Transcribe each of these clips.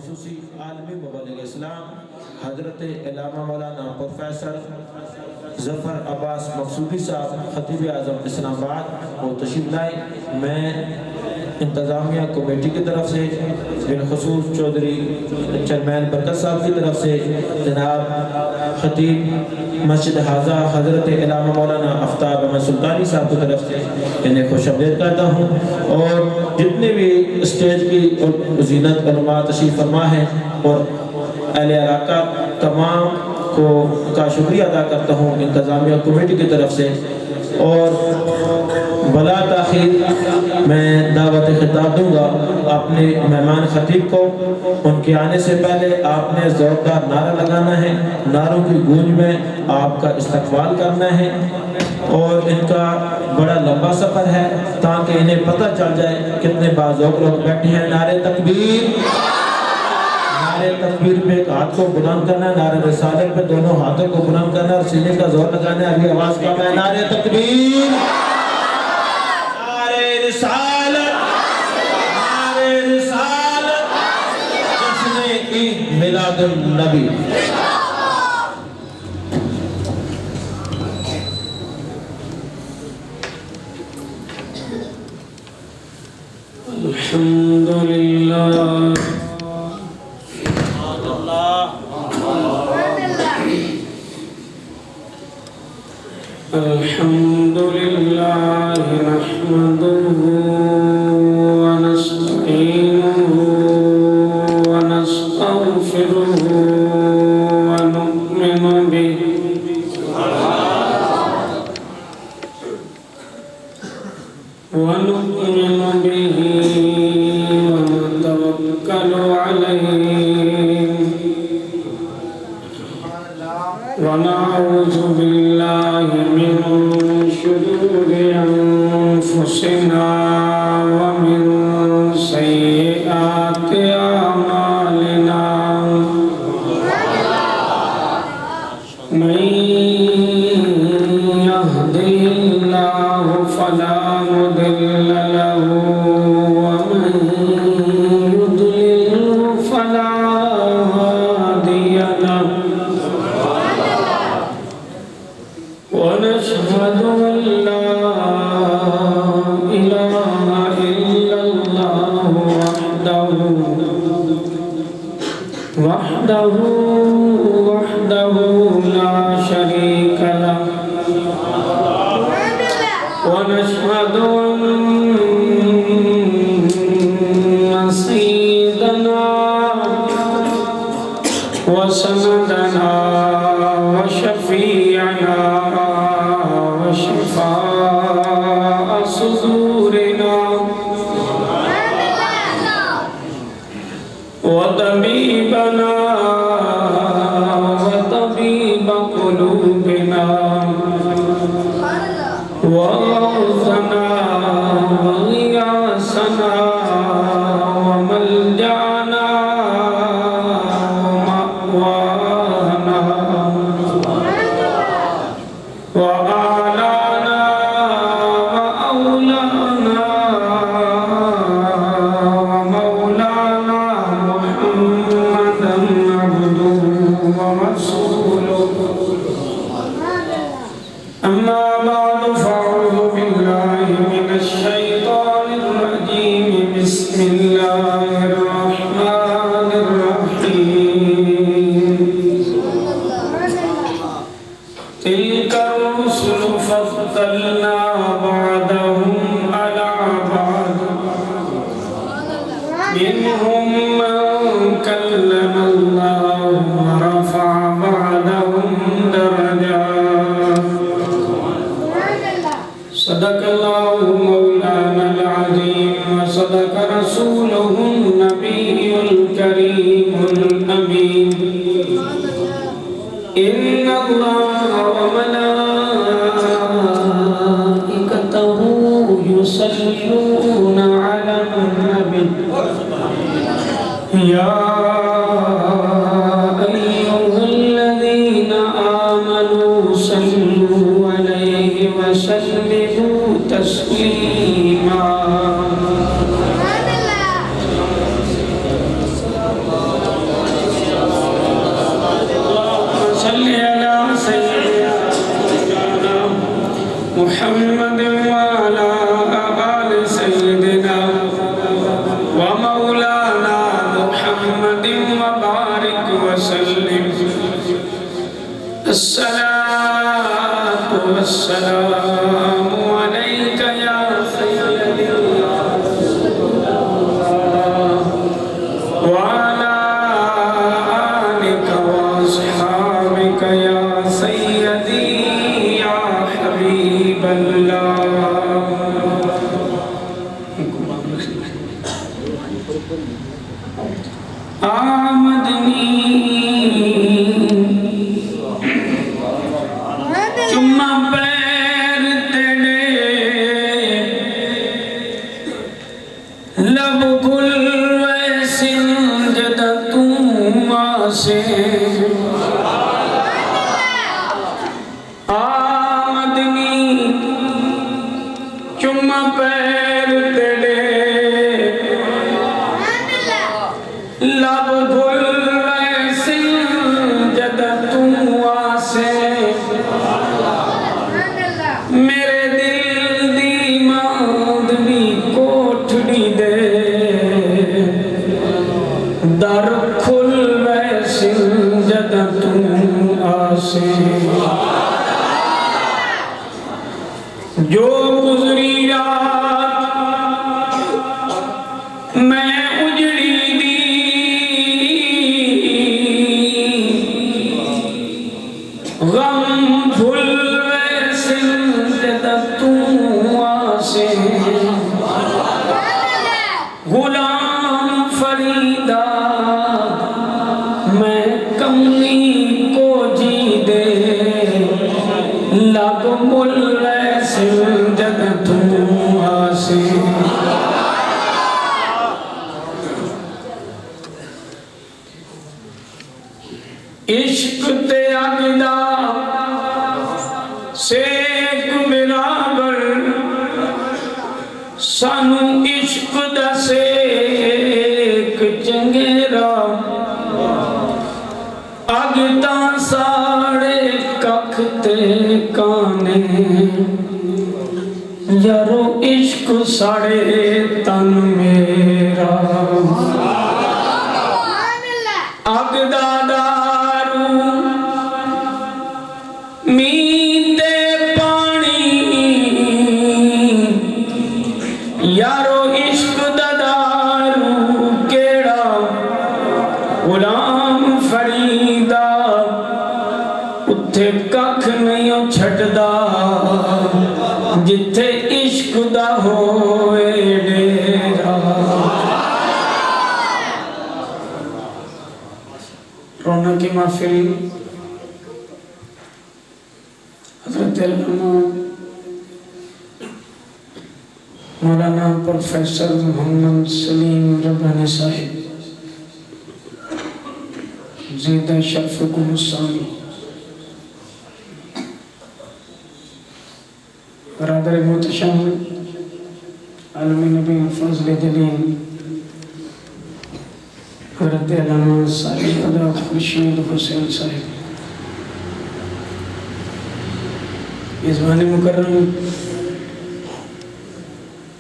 خصوصی عالمی مبلغ اسلام حضرت علامہ مولانا پروفیسر ظفر عباس مقصودی صاحب خطیب اعظم اسلام آباد وہ تشریف لائے۔ میں انتظامیہ کمیٹی کی طرف سے بالخصوص چودھری چیئرمین برکت صاحب کی طرف سے جناب خطیب مسجد حاضہ حضرت علامہ مولانا آفتاب احمد سلطانی صاحب کی طرف سے انہیں خوش آمدید کرتا ہوں، اور جتنے بھی اسٹیج کی زینت علماء تشریف فرما ہے اور اہل علاقہ تمام کو کا شکریہ ادا کرتا ہوں انتظامیہ کمیٹی کی طرف سے۔ اور بلا تاخیر میں دعوت خطاب دوں گا اپنے مہمان خطیب کو۔ ان کے آنے سے پہلے آپ نے زوردار نعرہ لگانا ہے، نعروں کی گونج میں آپ کا استقبال کرنا ہے، اور ان کا بڑا لمبا سفر ہے تاکہ انہیں پتہ چل جائے کتنے باذوق لوگ بیٹھے ہیں۔ نعرہ تکبیر، نعرہ تکبیر پہ ایک ہاتھ کو بلند کرنا ہے، نعرہ رسالت پہ دونوں ہاتھوں کو بلند کرنا ہے اور سینے کا زور لگانا ہے۔ ابھی آواز کم ہے، نعرہ تکبیر، نعرہ رسالت، نعرہ رسالت، جشن عید میلاد النبی۔ الحمدللہ الحمد لله نحمده ونستعينه ونستغفره ونؤمن به ونتوكل عليه ونعوذ بالله من شرور أنفسنا ومن سيئات أعمالنا من يهده الله فلا مضل له ومن يضلل فلا هادي له ونشهد أن لا إله إلا الله وحده لا شريك له ونشهد أن سيدنا وسندنا وشفيعنا وشفاء صدورنا وطبيبنا وطبيب قلوبنا وغوثنا وغياثنا وملجأنا ومأوانا وآلانا وأولانا ومولانا محمدا عبده ورسوله أما بعد فأعوذ بالله من الشيطان الرجيم بسم الله الرحمن الرحيم تلك الرسل فضلنا بعضهم على بعض منهم من كلم الله ورفع بعضهم درجات صدق الله مولانا العظيم وصدق رسوله النبي الكريم الأمين إن الله وملائكته يصلون على النبي يا أيها الذين آمنوا صلوا عليه وسلموا تسليما وسلم الصلاة والسلام عليك يا سيدي وعلى آلك وأصحابك يا سيدي يا حبيب الله آمدنی چما پیر تیرے لب گل ویسے جدا تم آسے آمدنی چما پیر تیرے لب گل ویسے جدا تم آسے میرے دل دی ماندنی کوٹھڑی دے در کھل ویسے جدا تم آسے جو گزری رات میں اجڑی دی غم بھول ویسے جدا تم آسے غلام فریدہ میں کمی کو جی دے لب مل ویسے جدا تم آسے عشق تے اگدا سیک برابر سانو عشق دا سیک چنگیرا اگدا ساڑے ککھ تے کانے یارو عشق ساڑے تن میرا اگدا دارو میندے پانی یارو عشق دا دارو کیڑا غلام فریدہ اتھے ککھ نہیں چھٹدا جتھے عشق دا ہوئے ڈیرا رونق کی محفل حضرت علامہ مولانا پروفیسر محمد سلیم ربانی صاحب زیدہ شفقہ السانی برادر محتشم عالمی نبی فضل جلیل حضرت علامہ صاحب خدا خورشید حسین صاحب میزبان مکرم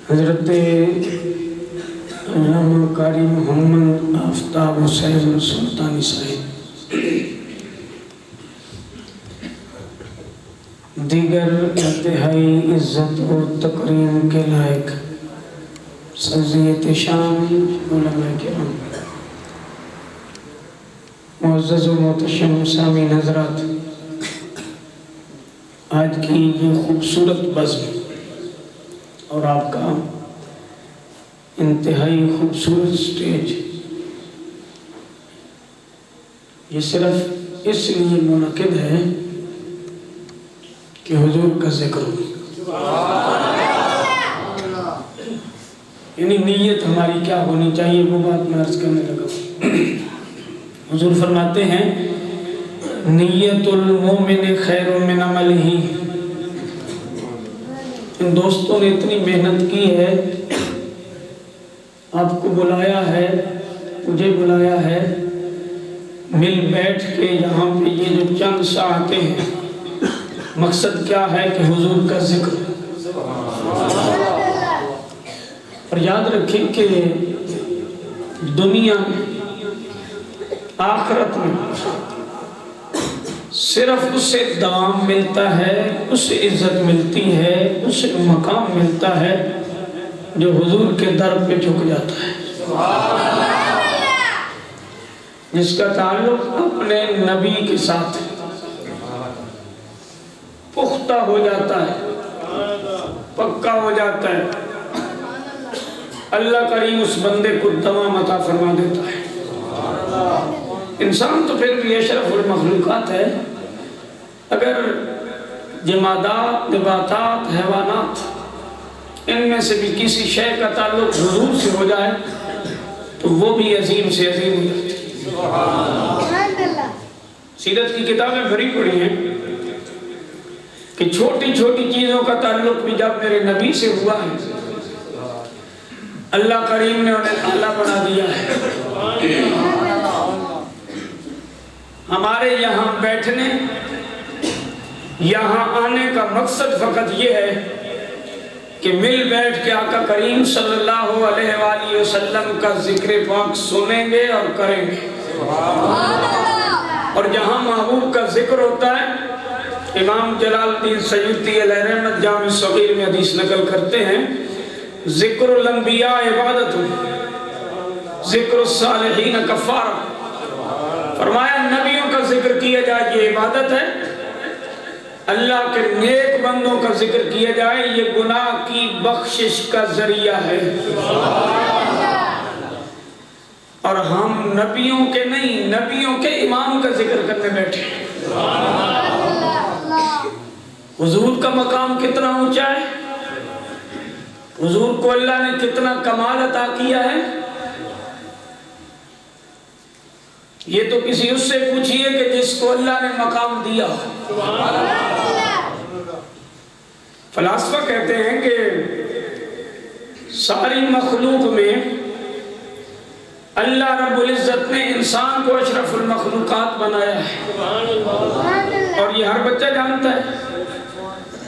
حضرت علامہ قاری محمد آفتاب حسین سلطانی صاحب دیگر انتہائی عزت و تکریم کے لائق سعزیت شام علماء کرام معزز و محتشم سامعین حضرات آج کی یہ خوبصورت بزم اور آپ کا انتہائی خوبصورت سٹیج یہ صرف اس لیے منعقد ہے کہ حضور کا ذکر ہو یعنی نیت ہماری کیا ہونی چاہیے وہ بات میں عرض کرنے لگا حضور فرماتے ہیں نیت المومن خیر من عملہ ان دوستوں نے اتنی محنت کی ہے آپ کو بلایا ہے مجھے بلایا ہے مل بیٹھ کے یہاں پہ یہ جو چند ساعتیں ہیں مقصد کیا ہے کہ حضور کا ذکر اور یاد رکھیں کہ دنیا آخرت میں صرف اسے دام ملتا ہے، اسے عزت ملتی ہے، اسے مقام ملتا ہے جو حضور کے در پہ جھک جاتا ہے، جس کا تعلق اپنے نبی کے ساتھ پختہ ہو جاتا ہے، پکا ہو جاتا ہے، اللہ کریم اس بندے کو تمام عطا فرما دیتا ہے۔ انسان تو پھر بھی اشرف المخلوقات ہے، اگر جمادات، نباتات، حیوانات ان میں سے بھی کسی شے کا تعلق حضور سے ہو جائے تو وہ بھی عظیم سے عظیم ہو جاتی ہے۔ سیرت کی کتابیں بھری پڑی ہیں کہ چھوٹی چھوٹی چیزوں کا تعلق بھی جب میرے نبی سے ہوا ہے اللہ کریم نے انہیں اعلیٰ بنا دیا ہے۔ ہمارے یہاں بیٹھنے، یہاں آنے کا مقصد فقط یہ ہے کہ مل بیٹھ کے آقا کریم صلی اللہ علیہ وآلہ وسلم کا ذکر پاک سنیں گے اور کریں گے، اور جہاں محبوب کا ذکر ہوتا ہے، امام جلال الدین سیوطی علیہ رحمت جامع صغیر میں حدیث نقل کرتے ہیں، ذکر الانبیاء عبادت، ذکر الصالحین کفارہ، فرمایا نبیوں کا ذکر کیا جائے یہ عبادت ہے، اللہ کے نیک بندوں کا ذکر کیا جائے یہ گناہ کی بخشش کا ذریعہ ہے۔ اور ہم نبیوں کے نہیں، نبیوں کے امام کا ذکر کرنے بیٹھے۔ حضور کا مقام کتنا اونچا ہے، حضور کو اللہ نے کتنا کمال عطا کیا ہے، یہ تو کسی اس سے پوچھئے کہ جس کو اللہ نے مقام دیا۔ فلاسفہ کہتے ہیں کہ ساری مخلوق میں اللہ رب العزت نے انسان کو اشرف المخلوقات بنایا ہے، اور یہ ہر بچہ جانتا ہے،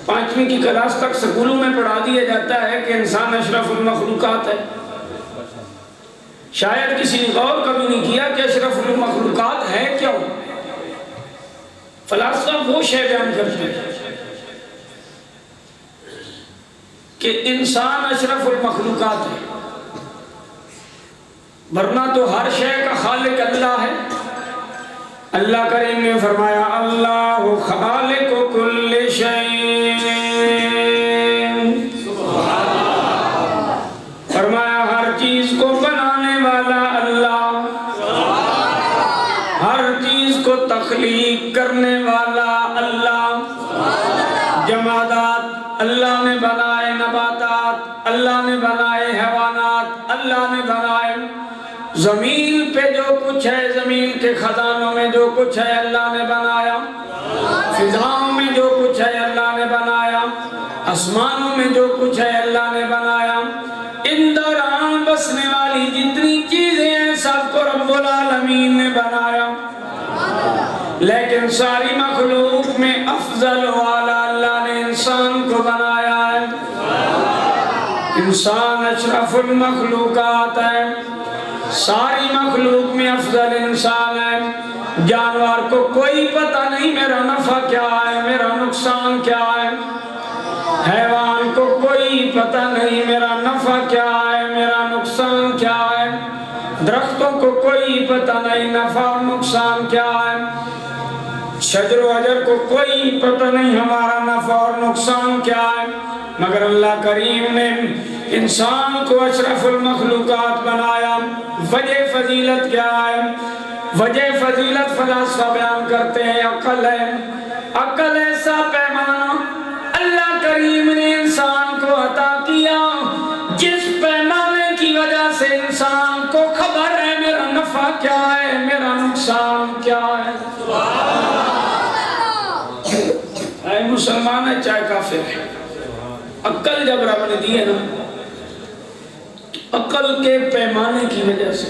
5ویں کی کلاس تک سکولوں میں پڑھا دیا جاتا ہے کہ انسان اشرف المخلوقات ہے۔ شاید کسی نے غور کبھی نہیں کیا کہ اشرف المخلوقات ہے کیا۔ فلاسفہ وہ شے بیان کرتے ہیں کہ انسان اشرف المخلوقات ہے، ورنہ تو ہر شے کا خالق اللہ ہے۔ اللہ کریم نے فرمایا اللہ خالق کل شیء، فرمایا ہر چیز کو بنانے والا اللہ، ہر چیز کو تخلیق کرنے والا اللہ، جمادات اللہ نے بنائے، نباتات اللہ نے بنائے، حیوانات اللہ نے بنائے، زمین پہ جو کچھ ہے، زمین کے خزانوں میں جو کچھ ہے اللہ نے بنایا، فضاؤں میں جو کچھ ہے اللہ نے بنایا، آسمانوں میں جو کچھ ہے اللہ نے بنایا، ان دوران بسنے والی جتنی چیزیں ہیں سب کو رب العالمین نے بنایا، لیکن ساری مخلوق میں افضل والا اللہ نے انسان کو بنایا ہے۔ انسان اشرف المخلوقات ہے، ساری مخلوق میں افضل انسان ہے۔ جانور کو کوئی پتہ نہیں میرا نفع کیا ہے، میرا نقصان کیا ہے، حیوان کو کوئی پتہ نہیں میرا نفع کیا ہے، میرا نقصان کیا ہے، درختوں کو کوئی پتہ نہیں نفع اور نقصان کیا ہے، شجر و حجر کو کوئی پتہ نہیں ہمارا نفع اور نقصان کیا ہے، مگر اللہ کریم نے انسان کو اشرف المخلوقات بنایا۔ وجہ فضیلت کیا ہے؟ وجہ فضیلت فلاسفہ بیان کرتے ہیں عقل ہے۔ عقل ایسا پیمانہ اللہ کریم نے انسان کو عطا کیا جس پیمانے کی وجہ سے انسان کو خبر ہے میرا نفع کیا ہے، میرا نقصان کیا ہے۔ اے مسلمان ہے چاہے کافر ہے، عقل جب رب نے دی ہے نا، عقل کے پیمانے کی وجہ سے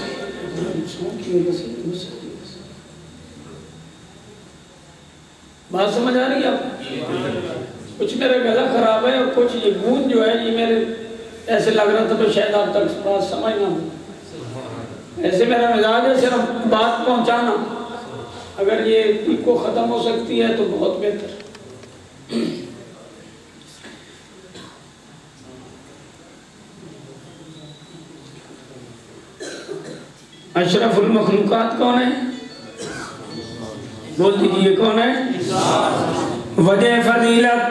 بات سمجھ آ رہی ہے آپ؟ کچھ میرا گلا خراب ہے اور کچھ یہ گونج جو ہے یہ میرے ایسے لگ رہا تھا تو شاید آپ تک بات سمجھ نہ ہو، ایسے میرا مزاج ہے صرف بات پہنچانا، اگر یہ کو ختم ہو سکتی ہے تو بہت بہتر۔ اشرف المخلوقات کون ہے؟ بول دیجئے کون ہے؟ وجہ فضیلت،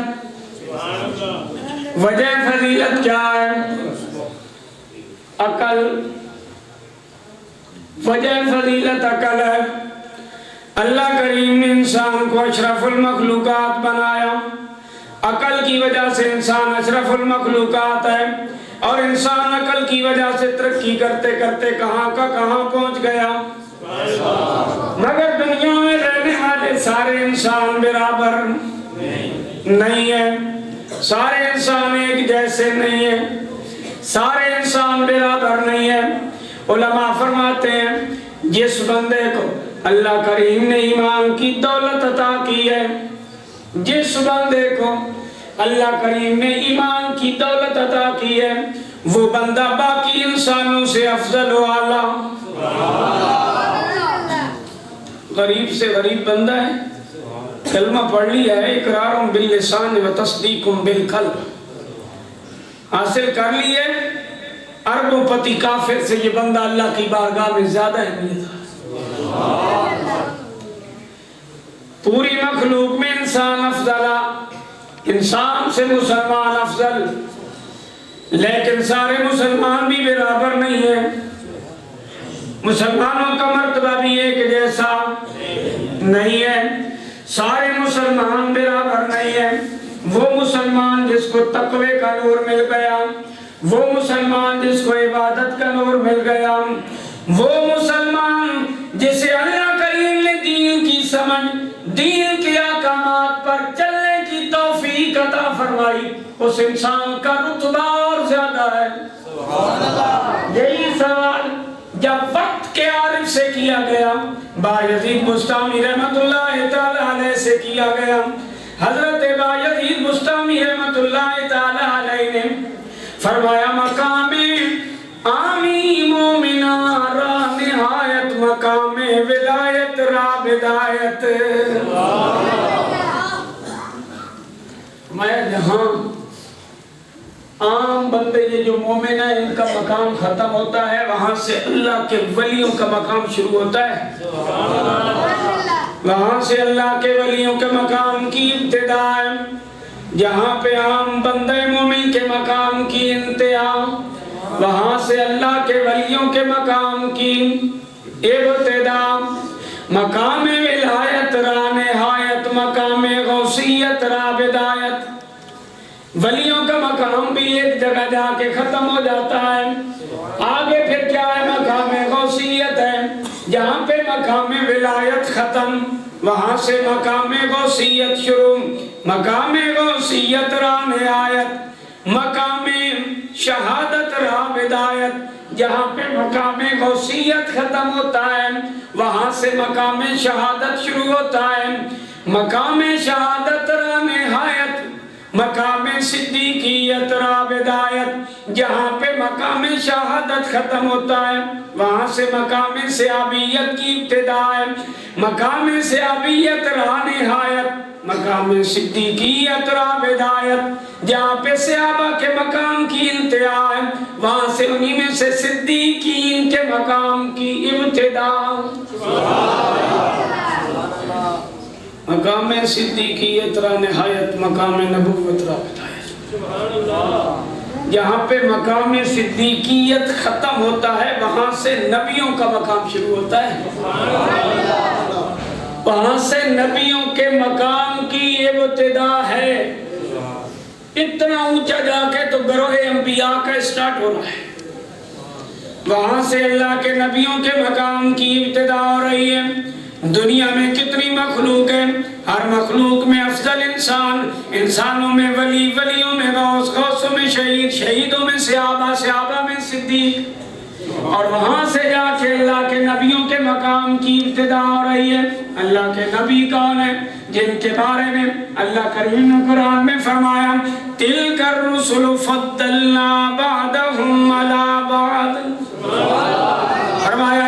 وجہ فضیلت کیا ہے؟ عقل، وجہ فضیلت عقل ہے۔ اللہ کریم نے انسان کو اشرف المخلوقات بنایا، عقل کی وجہ سے انسان اشرف المخلوقات ہے، اور انسان عقل کی وجہ سے ترقی کرتے کرتے کہاں کا کہاں پہنچ گیا۔ مگر دنیا میں رہنے والے سارے انسان برابر نہیں ہیں، سارے انسان ایک جیسے نہیں ہیں، سارے انسان برابر نہیں ہیں۔ علماء فرماتے ہیں جس بندے کو اللہ کریم نے ایمان کی دولت عطا کی ہے، جس بندے کو اللہ کریم نے ایمان کی دولت عطا کی ہے، وہ بندہ باقی انسانوں سے افضل و اعلیٰ۔ غریب سے غریب بندہ ہے، کلمہ پڑھ لیا ہے، اقرار باللسان و تصدیق بالقلب، حاصل کر لیے، اربوں پتی کافر سے یہ بندہ اللہ کی بارگاہ میں زیادہ اہمیت ہے۔ پوری مخلوق میں انسان افضل، انسان سے مسلمان افضل، لیکن سارے مسلمان بھی برابر نہیں ہیں، مسلمانوں کا مرتبہ بھی ایک جیسا نہیں ہے، سارے مسلمان برابر نہیں ہیں۔ وہ مسلمان جس کو تقوی کا نور مل گیا، وہ مسلمان جس کو عبادت کا نور مل گیا، وہ مسلمان جسے اللہ کریم نے دین کی سمجھ، دین کے احکامات پر چلنے کی توفیق عطا فرمائی، اس انسان کا رتبہ اور زیادہ ہے۔ یہی سوال جب وقت کے عارف سے کیا گیا، بایزید بستامی رحمت اللہ تعالی علیہ سے کیا گیا، حضرت بایزید بستامی رحمت اللہ تعالی علیہ نے فرمایا مقام عامی مومنہ را نہایت، مقام ولایت را بدایت۔ میں جہاں عام بندے یہ جو مومن ہیں ان کا مقام ختم ہوتا ہے، وہاں سے اللہ کے ولیوں کا مقام شروع ہوتا ہے، وہاں سے اللہ کے ولیوں کے مقام کی ابتدا ہے۔ جہاں پہ عام بندے مومن کے مقام کی انتہا، وہاں سے اللہ کے ولیوں کے مقام کی ابتدا۔ مقام ولایت را نہایت، مقام غوثیت را بدایت۔ ولیوں کا مقام بھی ایک جگہ جا کے ختم ہو جاتا ہے، آگے پھر کیا ہے؟ مقام غوثیت ہے، جہاں پہ مقام ولایت ختم، وہاں سے مقام غوثیت شروع۔ مقام غوثیت را نہایت، مقام شہادت را بدایت، جہاں پہ مقام غوثیت ختم ہوتا ہے، وہاں سے مقام شہادت شروع ہوتا ہے۔ مقام شہادت را نہایت، مقام صدیقیت را بدایت، جہاں پہ مقام شہادت ختم ہوتا ہے، وہاں سے مقام صحابیت کی ابتدا ہے۔ مقام صحابیت را نہایت، مقام صدیقیت را بدایت، جہاں پہ صحابہ کے مقام کی انتہا ہے، وہاں سے انہی میں سے صدیقین کے مقام کی ابتدا۔ مقام صدیقیت را نہایت، مقام نبوت را بدایت۔ جہاں پہ مقام صدیقیت ختم ہوتا ہے، وہاں سے نبیوں کا مقام شروع ہوتا ہے، وہاں سے نبیوں کے مقام کی ابتدا ہے۔ اتنا اونچا جا کے تو گروہ انبیاء کا سٹارٹ ہو رہا ہے، وہاں سے اللہ کے نبیوں کے مقام کی ابتدا ہو رہی ہے۔ دنیا میں کتنی مخلوق ہے، ہر مخلوق میں افضل انسان، انسانوں میں ولی، ولیوں میں غوث، غوثوں میں شہید، شہیدوں میں صحابہ، صحابہ میں صدیق، اور وہاں سے جا کے اللہ کے نبیوں کے مقام کی ابتدا ہو رہی ہے۔ اللہ کے نبی کون ہیں؟ جن کے بارے میں اللہ کریم نے قرآن میں فرمایا تِلْكَ الرُّسُلُ فَضَّلْنَا بَعْدَهُمْ عَلَى بَعْضٍ، فرمایا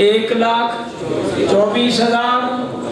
1,24,000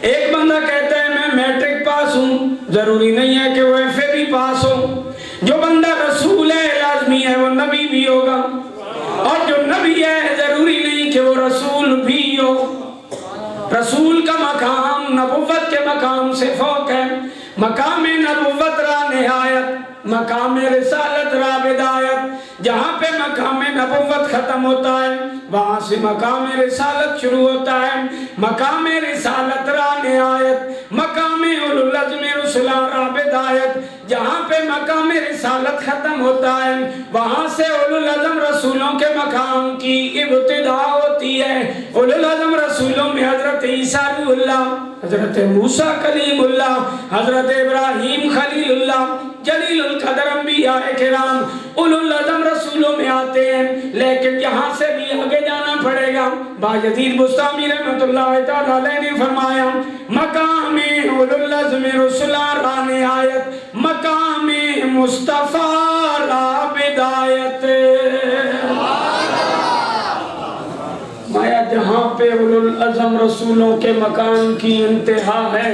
ایک بندہ کہتا ہے میں میٹرک پاس ہوں، ضروری نہیں ہے کہ وہ ایف اے بھی پاس ہو۔ جو بندہ رسول ہے لازمی ہے وہ نبی بھی ہوگا، اور جو نبی ہے ضروری نہیں کہ وہ رسول بھی ہو۔ رسول کا مقام نبوت کے مقام سے فوق ہے۔ مقام نبوت را نہایت، مقام رسالت را بدایت۔ جہاں پہ مقام نبوت ختم ہوتا ہے وہاں سے مقام رسالت شروع ہوتا ہے۔ مقام رسالت را نہایت، مقام اولو العزم رسلا را بدایت۔ جہاں پہ مقام رسالت ختم ہوتا ہے وہاں سے اولو العزم رسولوں کے مقام کی ابتدا ہوتی ہے۔ اولو العزم رسولوں میں حضرت عیسیٰ روح اللہ، حضرت موسیٰ کلیم اللہ، حضرت ابراہیم خلیل اللہ، جلیل القدر انبیاء کرام اولو العزم رسولوں میں آتے ہیں۔ لیکن یہاں سے بھی آگے جانا پڑے گا۔ باجدید بستامی رحمت اللہ تعالیٰ علیہ نے فرمایا مقام اولو العزم رسلا را نہایت، مقام مصطفیٰ را بدایت۔ مایا جہاں پہ اولو العزم رسولوں کے مقام کی انتہا ہے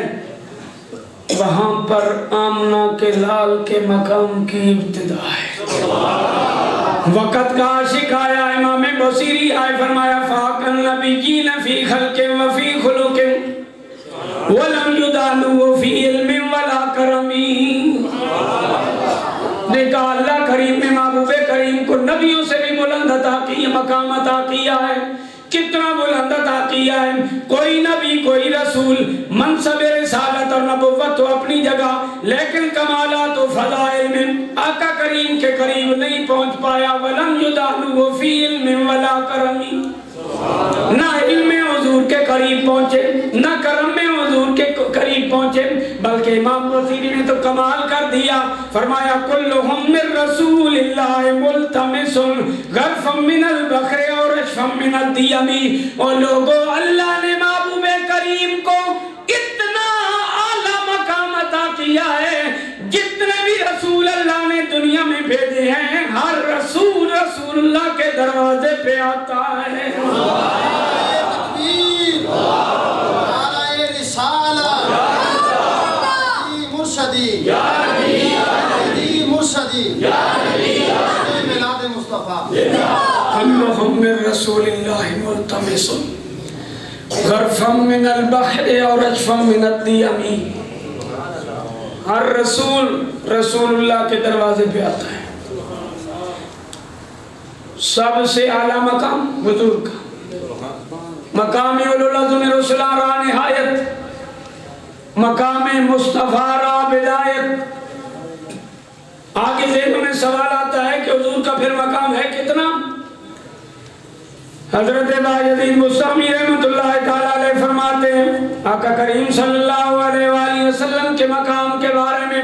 وہاں پر آمنہ کے لال کے مقام کی ابتدا ہے۔ وقت کا عاشق آیا امام بصیری آئے فرمایا فاق النبیین فی خلق و فی خلق ولم یدانو فی علم ولا کرمی۔ دیکھا اللہ کریم نے محبوب کریم کو نبیوں سے بھی بلند عطا کی، مقام عطا کیا ہے۔ کتنا بلند عطا کیا ہے۔ کوئی نبی کوئی رسول منصب رسالت اور نبوت تو اپنی جگہ، لیکن کمالات و فضائل میں آقا کریم کے قریب نہیں پہنچ پایا۔ وَلَمْ يُدَانُوا فِي عِلْمٍ وَلَا كَرَمٍ، نہ علم حضور کے قریب پہنچے نہ کرم میں حضور کے قریب پہنچے، بلکہ امام بصیری نے تو کمال کر دیا۔ فرمایا کلہم من رسول اللہ ملتمس غرفا من البحر اور رشفا من الدیم۔ اور لوگوں اللہ نے محبوب کریم کو اتنا اعلیٰ مقام عطا کیا ہے، جتنے بھی رسول اللہ نے دنیا میں بھیجے ہیں ہر رسول رسول اللہ کے دروازے پہ آتا ہے۔ کلہم من رسول اللہ ملتمس غرفا من البحر اور رشفا من الدیم۔ ہر رسول رسول اللہ کے دروازے پہ آتا ہے۔ سب سے اعلیٰ مقام حضور کا، مقام اولو العزم رسلا را نہایت، مقام مصطفیٰ را بدایت۔ آگے ذہنوں میں سوال آتا ہے کہ حضور کا پھر مقام ہے کتنا؟ حضرت باجدید بستامی رحمت اللہ تعالیٰ علیہ فرماتے ہیں آقا کریم صلی اللہ علیہ وآلہ وسلم کے مقام کے بارے میں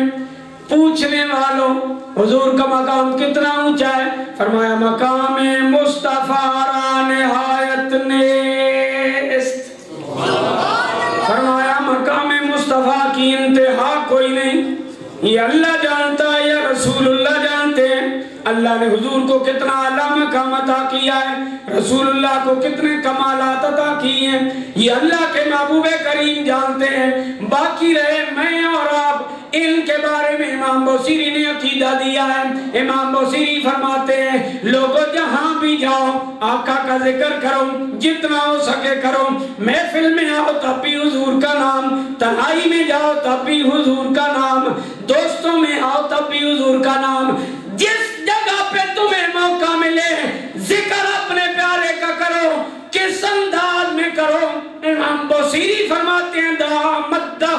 پوچھنے والوں حضور کا مقام کتنا اونچا ہے؟ فرمایا مقام مصطفیٰ را نہایت نیست۔ فرمایا مقام مصطفیٰ کی انتہا کوئی نہیں۔ یہ اللہ جانتا ہے یا رسول اللہ جانتے ہیں اللہ نے حضور کو کتنا اعلیٰ مقام عطا کیا ہے، رسول اللہ کو کتنے کمالات عطا کیے ہیں، یہ اللہ کے محبوب کریم جانتے ہیں۔ باقی رہے میں اور آپ ان کے بارے میں امام بصیری نے عقیدہ دیا ہے۔ امام بصیری فرماتے ہیں لوگوں جہاں بھی جاؤ آقا کا ذکر کرو، جتنا ہو سکے کرو۔ محفل میں آؤ تب بھی حضور کا نام، تنہائی میں جاؤ تب بھی حضور کا نام، دوستوں میں آؤ تب بھی حضور کا نام۔ جس جگہ پہ تمہیں موقع ملے ذکر اپنے پیارے کا کرو، کس انداز میں کرو؟ امام بصیری فرماتے ہیں مدعتہ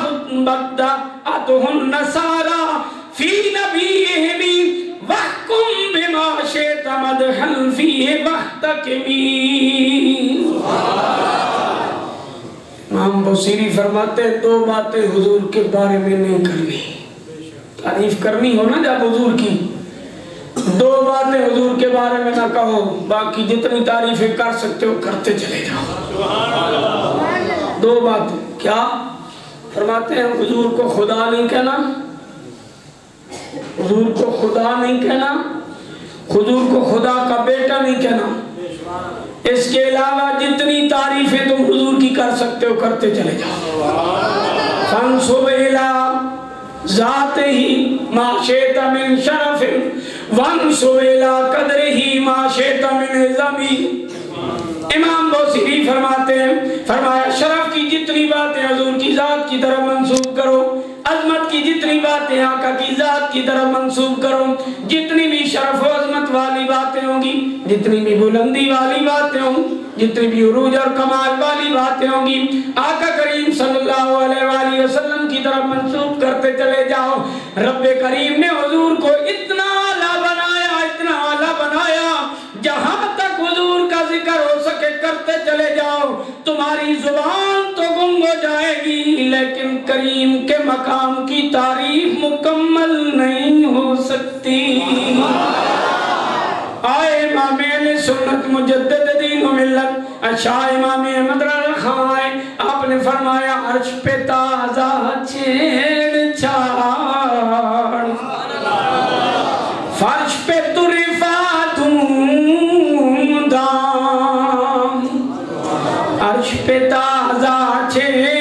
النصارى فی نبیہم وحکم بما شئت مدحا فیہ واحتکمی۔ امام بصیری فرماتے ہیں دو باتیں حضور کے بارے میں نہیں کرنی، تعریف کرنی ہو نا جب حضور کی، دو باتیں حضور کے بارے میں نہ کہو، باقی جتنی تعریفیں کر سکتے ہو کرتے چلے جاؤ۔ دو باتیں کیا؟ فرماتے ہیں حضور کو خدا نہیں کہنا، حضور کو خدا نہیں کہنا، حضور کو خدا کا بیٹا نہیں کہنا، اس کے علاوہ جتنی تعریفیں تم حضور کی کر سکتے ہو کرتے چلے جاؤ. فانصب الی ذاتہ ما شئت من شرف وانصب الی قدرہ ما شئت من عظم. امام بوصیری فرماتے ہیں، فرمایا شرف کی جتنی باتیں حضور کی ذات کی طرف منسوب کرو، عظمت کی جتنی باتیں آقا کی ذات کی طرف منسوب کرو، جتنی بھی شرف و عظمت والی باتیں ہوں گی، جتنی بھی بلندی والی باتیں ہوں، جتنی بھی عروج اور کمال والی باتیں ہوں گی، آقا کریم صلی اللہ علیہ وآلہ وسلم کی طرف منسوب کرتے چلے جاؤ. رب کریم نے حضور کو اتنا اعلیٰ بنایا جہاں تک حضور کا ذکر ہو سکے کرتے چلے جاؤ. تمہاری زبان تو گنگ ہو جائے گی لیکن کریم کے مقام کی تعریف مکمل نہیں ہو سکتی. آئے امام اہل سنت مجدد دین و ملت شاہ امام احمد رضا خان آئے، آپ نے فرمایا عرش پہ تازہ چھیڑ چھاڑ، فرش پہ طرفہ دھوم دھام، عرش پہ تازہ چھیڑ